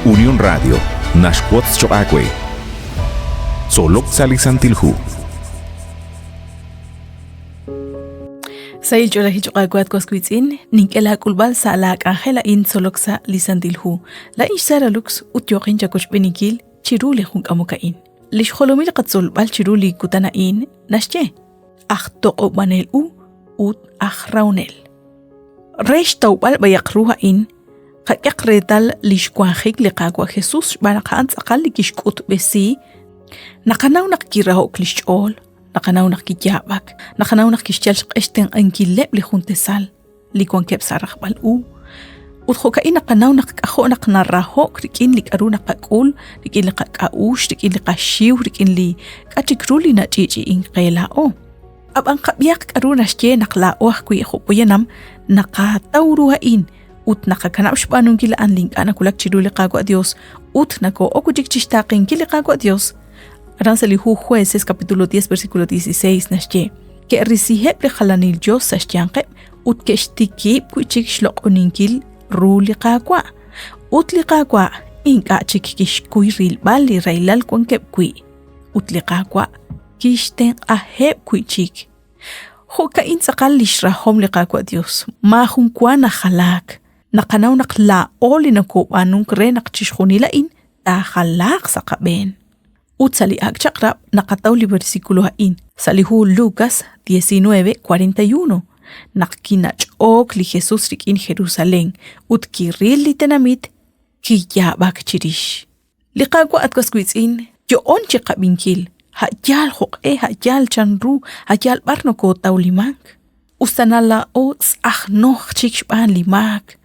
Unión Radio, Nashquots Choacue. Solok Salisantilhu. Sayil Jola Hichokaguat Cosquitzin, Ninkela Kulbal Salak Angela in Soloksa Lisantilhu. La Ishara Lux, Utyokin Jacoch Benikil, Chiruli Hunkamukain. Lish Holomil Katzul Bal Chiruli Kutanain, Nashje. Ach Toko Manel Ut Ach Raunel. Resh Taubal Bayakruha in. Kakyak retal lishkwahik liqagwa Jesus banakhaan sakal likishkut besi nakanaw nakiraho klishol nakanaw nakijabak nakanaw nakishchal qeshten ankileb lihuntesal likwan kep saraqbal utho ka inakanaw nakakho naknaraho krikin likaru nakakul likin likakaush likin likashiw likin li katikruli na chichi inqelao ab ang kabyak aru nasje naklao kuy khopoyanam nakatawruhain ut nakakanap shpanung kila anling ana kulak chiruli qago a Dios ut nako okujik chishtaqin kila qago a Dios Aransalihu Jueces capítulo 10 versículo 16 nashje que risiheb le khalanil Dios sashyanqe ut keshtikib kuchik shloqoninkil ruli qago ut li qago inka chikkish kuyril bali railal kwankeb kui ut li qago kishten aheb kuchik Hoka insaqal lishrahom li qago a Dios ma hunkwana khalak nakanaw nakla oli nakubanung kre nakchishkhunilain ta khalaq saqaben utsali agchakrab nakataw li versículo hain salihu Lucas 19:41 nakkinach ok li Jesus rikin Jerusalén utkiril li tenamit kiyabak chirish liqagwa atkaskuitzin yo onchi qabinkil hajal hoqe hajal chanru hajal barno ko tawlimak ustanala ots ahnoh chikshban limak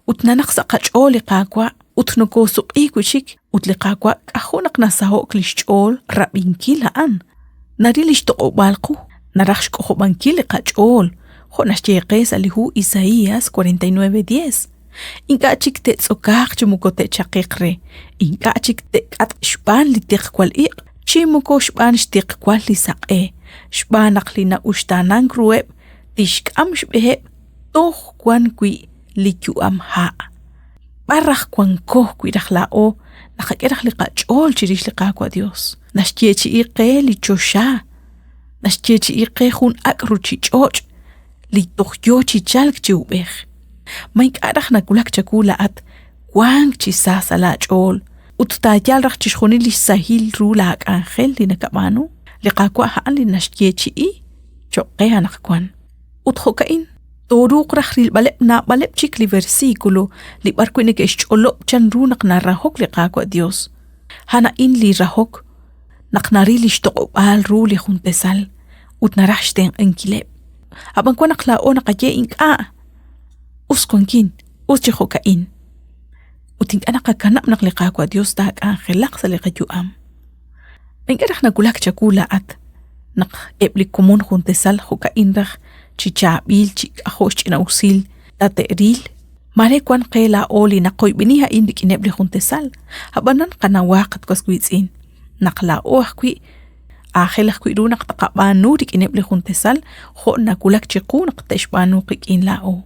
utnanak saqachol liqaqwa utnoko suqi kuchik utliqaqwa qahunak nasaho klishchol rabinkilaan narilish toqobalqu narakhsh qobankil liqachol khonashcheqes alihu Isaías 49:10 inka chik te tsokaq chumukote chaqiqre inka chik te qat shban litiqkwal iq chimuko shban shtiqkwal lisaqe shbanak lina ushtanan krueb tishkam shbehe toh kwan kui liku amha barrakh kwanko kuidakhlao nakhakerach liqachol chirish liqaqwa Dios nashchechi iqe lichosha nashchechi iqe khun akruchi choch litokhyo chichalk chiubeh maik arach nakulak chakula at kwang chisasala chol uttayal rakh chishkhoni lisahil rulak angel linakabanu liqaqwa han linashchechi i choqe anakwan utkhokain Toruq rakhril balep na balep chik li versículo li barkwini ke sholo chan runak na rahok li qaqwa Dios hana in li rahok naknari li shtoq al ru li khuntesal ut narashten enkileb aban kwa nakla o nakaje inka uskonkin uschihokain utin ana kakanap nak li qaqwa Dios ta angelak sali qajuam engarah nakulak chakula at nak ebli komun khuntesal hokain rakh chichabil chik ahosh ina usil tateril mare kwan qela oli naqoy biniha indik inebli khuntesal habanan qana waqt kaskuitsin naqla ohqi akhilaq kuidu naqtaqabanu dik inebli khuntesal kho nakulak chiqu naqtashbanu qikin lao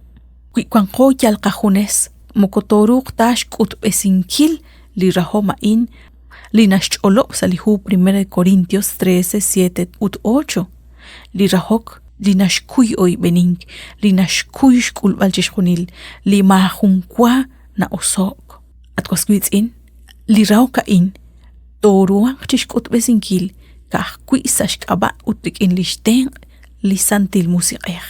qui kwan qoyal qahunes mokotoruq tash kut besinkil li rahoma in linashcholo salihu 1 Corintios 13:7-8 li rahok linashkuy oy bening linashkuy shkul balchishkhunil li mahunkwa na osok atkoskuitsin li rauka in toruan chishkut besinkil kahkuy sashkaba utikin lishten lisantil musiqeh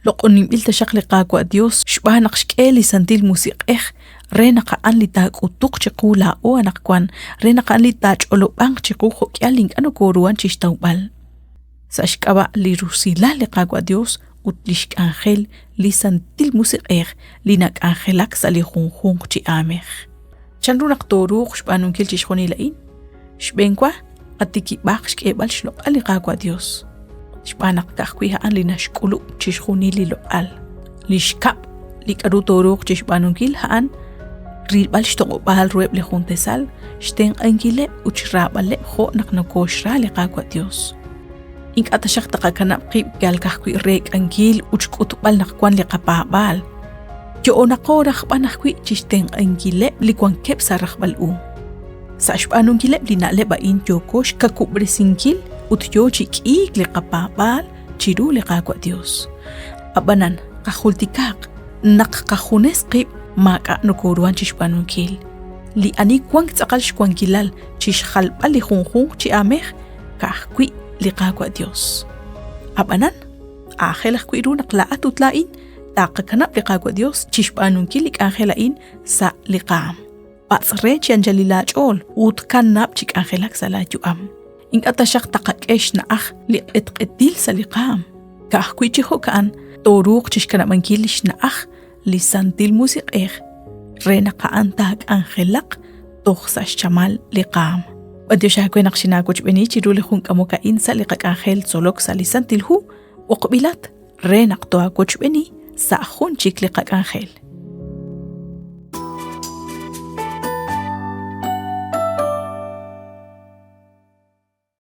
loqonim ilta shaqli qaqwa Dios shbanak shkeli santil musiqeh renaqa an li taqutuq chiqula o anaqkwan renaqa an li tacholo bang chiqu khokyalin ano koruan chishtawbal Sashkaba li rusila li qaqwa Dios utlishk angel li santil musiqeh linak angelak sali khunkhung chi ameh chanrunak toruq shbanun kil chishkhoni lain shbenkwa atiki baksh ke bal shloq ali qaqwa Dios shbanak kahkwiha an linashkulu chishkhoni li loal lishkap likaru toruq chishbanun kil haan ribal shtoq bal rueb li khuntesal shten angile uchrabale kho naknakoshra li qaqwa Dios ink atashaq taqa kanap qib gal kahkwi rek angil uchkut bal nakwan li qapabal Yoonako rakbanakwi chisten angile likuankep sa rakbalu. Sa ashpanong gile linale bain yokosh kakubresingkil utyo chikik likapapal chiru likakwa Dios. Abanan kahultikak nakakahunes qib maka nukuruan chishpanong kil. Li anikwang tsakal shkwangilal chishkhalpa lihunghung chi ameh kahkwi likakwa Dios. Abanan ahelak kwiru naklaat utlain takakanap likakwa Dios chishpanong kilik ahelain sa likam. Patsre chiyan jalilach ol utkanap chik ahelak sa lajuam. Ing atasyak takakesh na liqit-qitil sa likam. Kahkwi chiho kaan toruk chishkanap ang kilish na lisantil musik rena kaantag angelak toh sa shamal likam. Wadyo siya kwe nakshinakoch beni chiruli kung kamukain sa likak angel solok sa lisantil hu o kabilat renak toa koch beni sa akun chik likak angel.